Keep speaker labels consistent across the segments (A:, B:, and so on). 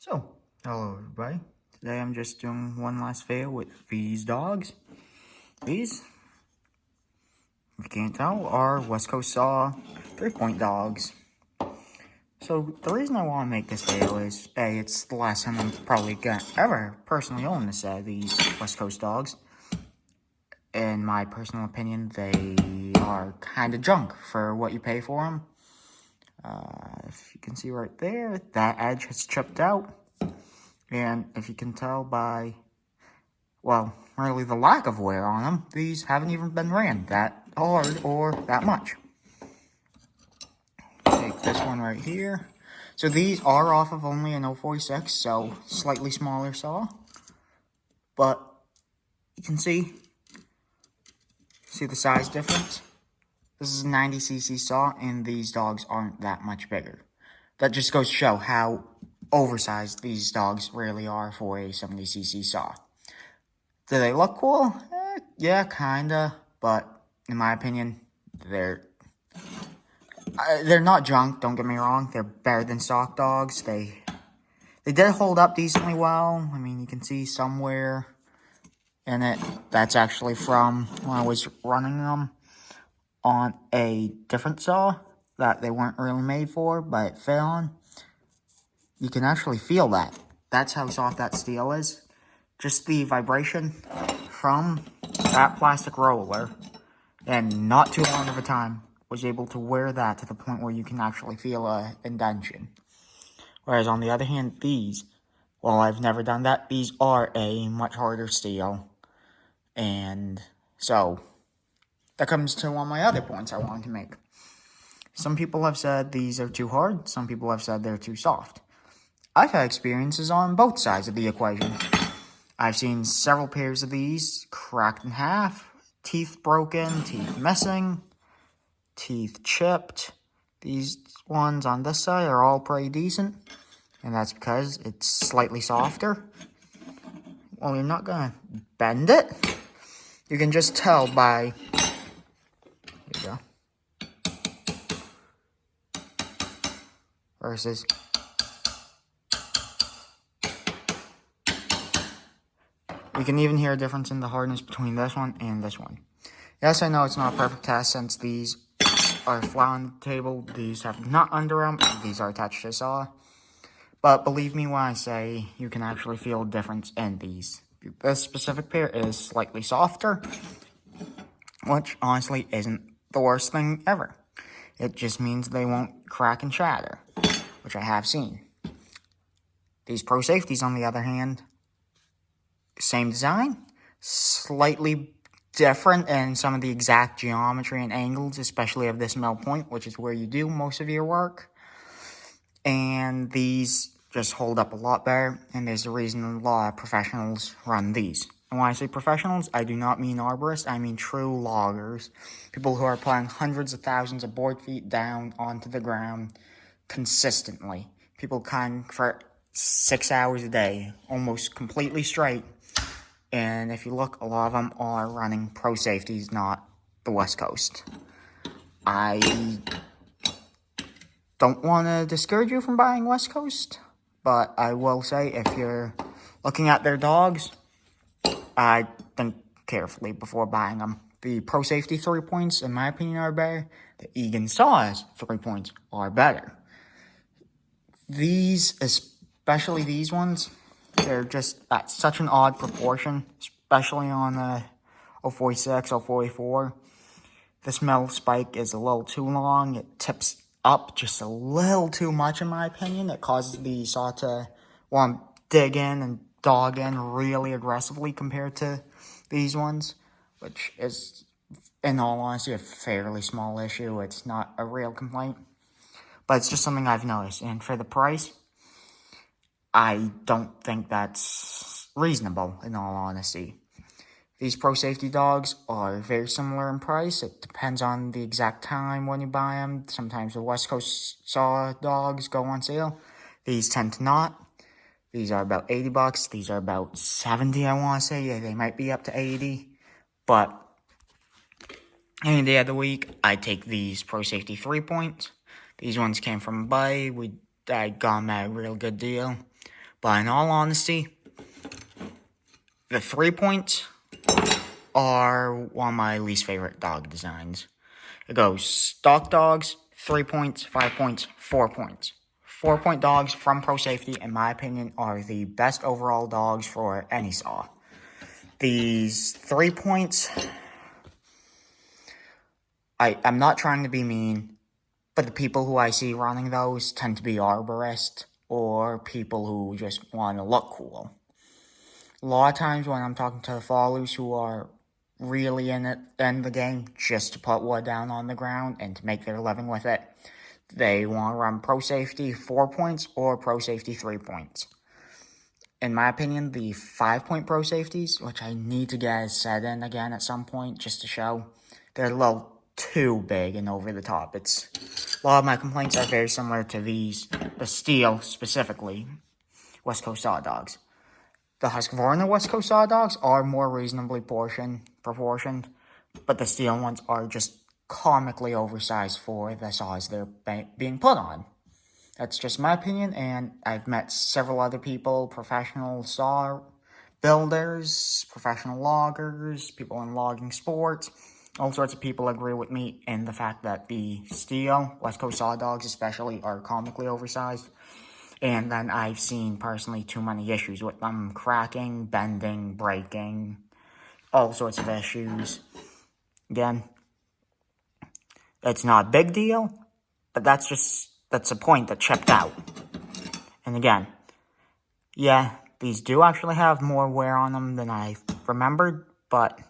A: So, hello everybody. Today I'm just doing one last video with these dogs. These, if you can't tell, are West Coast Saw 3-point dogs. So, the reason I want to make this video is, A, it's the last time I'm probably gonna ever personally own this set of these West Coast dogs. In my personal opinion, they are kind of junk for what you pay for them. If you can see right there, that edge has chipped out. And if you can tell by, well, really the lack of wear on them, these haven't even been ran that hard or that much. Take this one right here. So these are off of only an 046, so slightly smaller saw. But you can see the size difference? This is a 90cc saw, and these dogs aren't that much bigger. That just goes to show how oversized these dogs really are for a 70cc saw. Do they look cool? Yeah, kinda. But in my opinion, they're not junk. Don't get me wrong. They're better than stock dogs. They did hold up decently well. I mean, you can see somewhere in it. That's actually from when I was running them on a different saw that they weren't really made for, but it fit on. You can actually feel that. That's how soft that steel is. Just the vibration from that plastic roller, and not too long of a time, was able to wear that to the point where you can actually feel a indentation. Whereas on the other hand, these, well, I've never done that. These are a much harder steel. And so, that comes to one of my other points I wanted to make. Some people have said these are too hard. Some people have said they're too soft. I've had experiences on both sides of the equation. I've seen several pairs of these cracked in half, teeth broken, teeth missing, teeth chipped. These ones on this side are all pretty decent, and that's because it's slightly softer. Well, you're not gonna bend it. You can just tell by, here you go, versus you can even hear a difference in the hardness between this one and this one. Yes, I know it's not a perfect test since these are flat on the table. These have nut under them. These are attached to the saw. But believe me when I say you can actually feel a difference in these. This specific pair is slightly softer, which honestly isn't the worst thing ever. It just means they won't crack and shatter, which I have seen. These Pro Safeties, on the other hand, same design, slightly different in some of the exact geometry and angles, especially of this mill point, which is where you do most of your work. And these just hold up a lot better, and there's a reason a lot of professionals run these. And when I say professionals, I do not mean arborists, I mean true loggers. People who are putting hundreds of thousands of board feet down onto the ground consistently. People cutting for 6 hours a day, almost completely straight. And if you look, a lot of them are running Pro Safeties, not the West Coast. I don't want to discourage you from buying West Coast, but I will say if you're looking at their dogs, I think carefully before buying them. The Pro Safety 3 points, in my opinion, are better. The Egan Saws 3 points are better. These, especially these ones, they're just at such an odd proportion, especially on the 046, 044. This metal spike is a little too long. It tips up just a little too much, in my opinion. It causes the saw to want to dig in and dog in really aggressively compared to these ones, which is, in all honesty, a fairly small issue. It's not a real complaint, but it's just something I've noticed. And for the price, I don't think that's reasonable, in all honesty. These Pro Safety dogs are very similar in price. It depends on the exact time when you buy them. Sometimes the West Coast Saw dogs go on sale. These tend to not. These are about $80. These are about $70, I want to say. Yeah, they might be up to $80. But any day of the week, I take these Pro Safety 3 points. These ones came from a buddy. I got them at a real good deal. But in all honesty, the 3 points are one of my least favorite dog designs. It goes stock dogs, 3 points, 5 points, 4 points. 4-point dogs from Pro Safety, in my opinion, are the best overall dogs for any saw. These 3 points, I'm not trying to be mean, but the people who I see running those tend to be arborists or people who just want to look cool. A lot of times when I'm talking to the followers who are really in the game just to put wood down on the ground and to make their living with it, they want to run Pro Safety 4 points or Pro Safety 3 points. In my opinion, the 5-point Pro Safeties, which I need to get a set in again at some point just to show, they're a little too big and over the top. A lot of my complaints are very similar to these, the steel specifically, West Coast Saw Dogs. The Husqvarna West Coast Saw Dogs are more reasonably proportioned, but the steel ones are just comically oversized for the saws they're being put on. That's just my opinion, and I've met several other people, professional saw builders, professional loggers, people in logging sports. All sorts of people agree with me in the fact that the steel, West Coast Saw Dogs especially, are comically oversized. And then I've seen, personally, too many issues with them cracking, bending, breaking, all sorts of issues. Again, it's not a big deal, but that's a point that chipped out. And again, yeah, these do actually have more wear on them than I remembered, but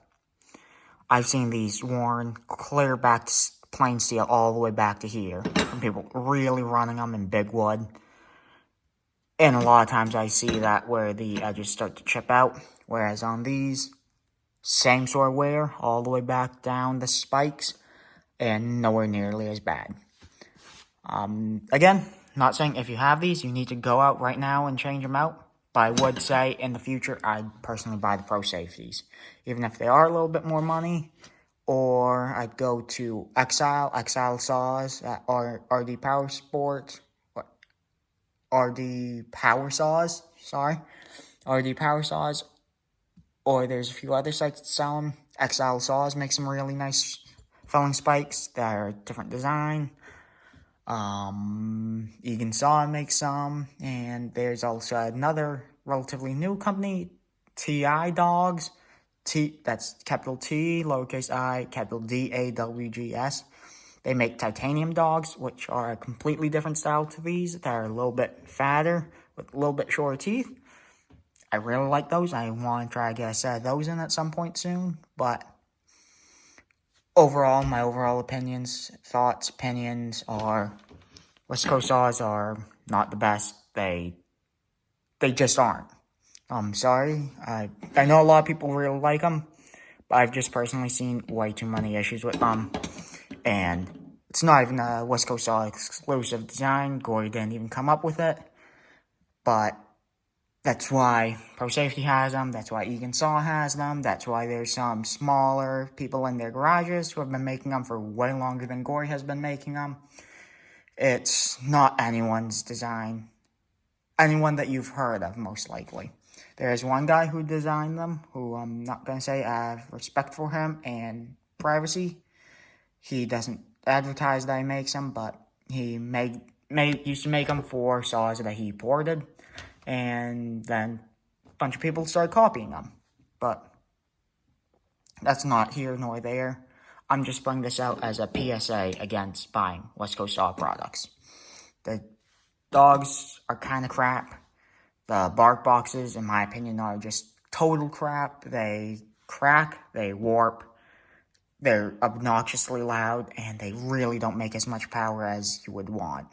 A: I've seen these worn clear back to plain steel all the way back to here from people really running them in big wood. And a lot of times I see that where the edges start to chip out, whereas on these, same sort of wear all the way back down the spikes and nowhere nearly as bad. Again, not saying if you have these, you need to go out right now and change them out. But I would say in the future, I'd personally buy the Pro Safeties. Even if they are a little bit more money. Or I'd go to Exile Saws at RD Power Sports. RD Power Saws, RD Power Saws. Or there's a few other sites that sell them. Exile Saws make some really nice felling spikes that are a different design. Egan Saw makes some, and there's also another relatively new company, TI Dogs. That's capital T, lowercase I, capital DAWGS. They make titanium dogs, which are a completely different style to these. They're a little bit fatter, with a little bit shorter teeth. I really like those. I want to try to get a set of those in at some point soon, but overall, my overall opinions are West Coast Saws are not the best. They just aren't. I'm sorry. I know a lot of people really like them, but I've just personally seen way too many issues with them. And it's not even a West Coast Saw exclusive design. Gory didn't even come up with it. But that's why Pro Safety has them. That's why Egan Saw has them. That's why there's some smaller people in their garages who have been making them for way longer than Gory has been making them. It's not anyone's design. Anyone that you've heard of, most likely. There's one guy who designed them, who I'm not going to say I have respect for him and privacy. He doesn't advertise that he makes them, but he used to make them for saws that he ported. And then a bunch of people started copying them. But that's not here nor there. I'm just bringing this out as a PSA against buying West Coast Saw products. The dogs are kind of crap. The bark boxes, in my opinion, are just total crap. They crack, they warp, they're obnoxiously loud, and they really don't make as much power as you would want.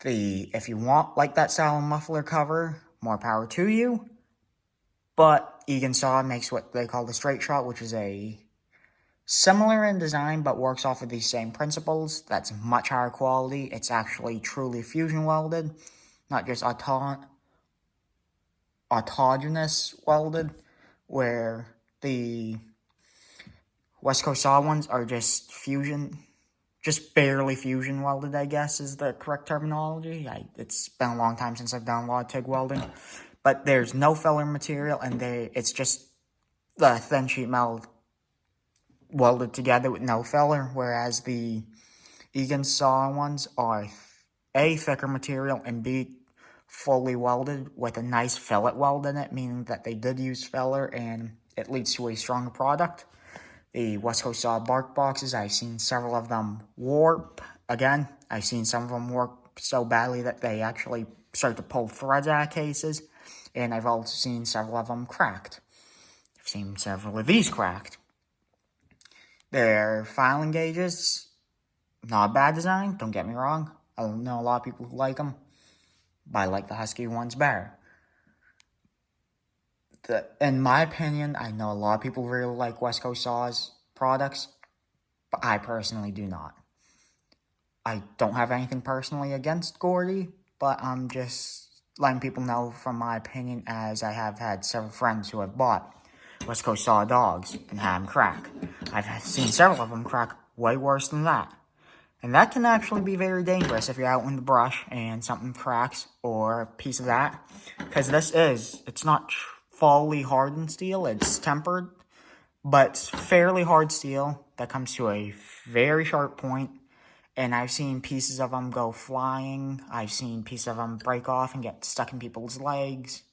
A: If you want like that style muffler cover, more power to you. But Egan Saw makes what they call the straight shot, which is a similar in design, but works off of these same principles. That's much higher quality. It's actually truly fusion welded, not just autogenous welded, where the West Coast Saw ones are just fusion just barely fusion welded, I guess, is the correct terminology. It's been a long time since I've done a lot of TIG welding. But there's no filler material, and it's just the thin sheet metal welded together with no filler, whereas the Egan saw ones are A, thicker material, and B, fully welded with a nice fillet weld in it, meaning that they did use filler, and it leads to a stronger product. The West Coast Saw bark boxes, I've seen several of them warp. Again, I've seen some of them warp so badly that they actually start to pull threads out of cases. And I've also seen several of them cracked. I've seen several of these cracked. Their filing gauges, not a bad design, don't get me wrong. I know a lot of people who like them, but I like the Husky ones better. In my opinion, I know a lot of people really like West Coast Saw's products, but I personally do not. I don't have anything personally against Gordy, but I'm just letting people know from my opinion, as I have had several friends who have bought West Coast Saw dogs and had them crack. I've seen several of them crack way worse than that. And that can actually be very dangerous if you're out in the brush and something cracks or a piece of that. Because it's not fully hardened steel, it's tempered, but it's fairly hard steel that comes to a very sharp point. And I've seen pieces of them go flying. I've seen pieces of them break off and get stuck in people's legs.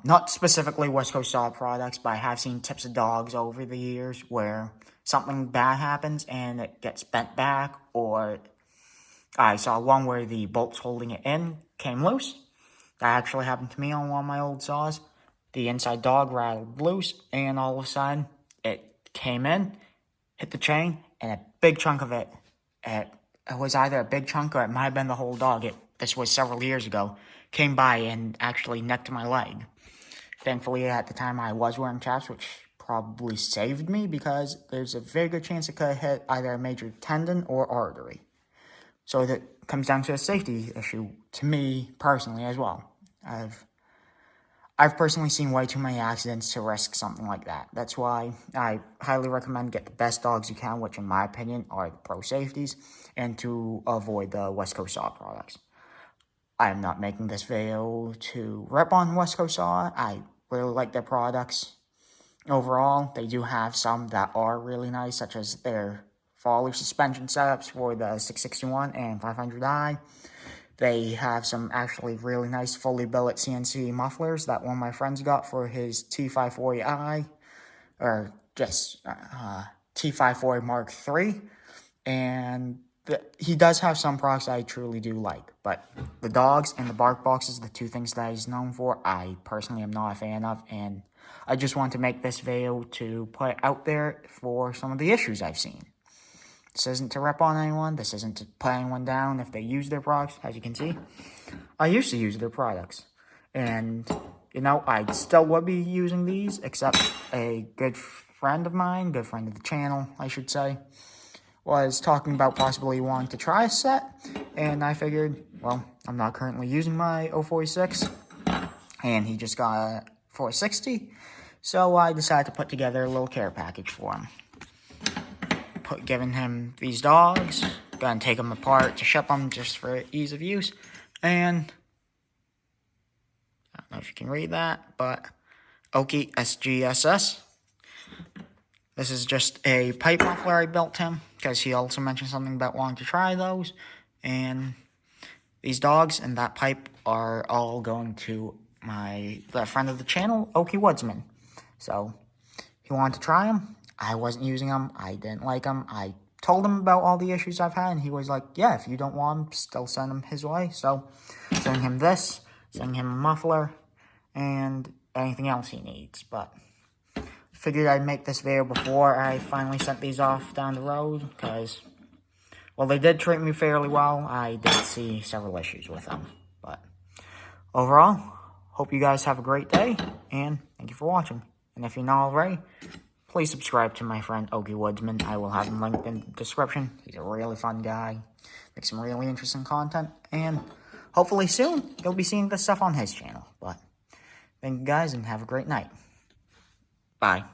A: Not specifically West Coast Saw products, but I have seen tips of dogs over the years where something bad happens and it gets bent back, or I saw one where the bolts holding it in came loose. That actually happened to me on one of my old saws. The inside dog rattled loose, and all of a sudden, it came in, hit the chain, and a big chunk of it was either a big chunk or it might have been the whole dog. This was several years ago. Came by and actually necked my leg. Thankfully, at the time, I was wearing chaps, which probably saved me because there's a very good chance it could have hit either a major tendon or artery. So that comes down to a safety issue to me personally as well. I've personally seen way too many accidents to risk something like that. That's why I highly recommend get the best dogs you can, which in my opinion are the Pro Safeties, and to avoid the West Coast Saw products. I am not making this video to rip on West Coast Saw. I really like their products. Overall, they do have some that are really nice, such as their Folly suspension setups for the 661 and 500i. They have some actually really nice fully billet CNC mufflers that one of my friends got for his T540i, or just T540 Mark III. And he does have some products I truly do like, but the dogs and the bark boxes, the two things that he's known for, I personally am not a fan of, and I just want to make this video to put it out there for some of the issues I've seen. This isn't to rep on anyone, this isn't to put anyone down if they use their products. As you can see, I used to use their products, and I still would be using these, except a good friend of mine, good friend of the channel, I should say, was talking about possibly wanting to try a set, and I figured, well, I'm not currently using my 046, and he just got a 460, so I decided to put together a little care package for him. Giving him these dogs, gonna take them apart to ship them just for ease of use, and I don't know if you can read that, but Oki SGSS. This is just a pipe muffler I built him, because he also mentioned something about wanting to try those. And these dogs and that pipe are all going to the friend of the channel, Oki Woodsman. So, he wanted to try them. I wasn't using them. I didn't like them. I told him about all the issues I've had, and he was like, yeah, if you don't want them, still send them his way. So, sending him this, sending him a muffler, and anything else he needs. But figured I'd make this video before I finally sent these off down the road, because, well, they did treat me fairly well. I did see several issues with them. But overall, hope you guys have a great day, and thank you for watching. And if you're not already, please subscribe to my friend Oki Woodsman. I will have him linked in the description. He's a really fun guy. Makes some really interesting content. And hopefully soon, you'll be seeing this stuff on his channel. But thank you guys, and have a great night. Bye.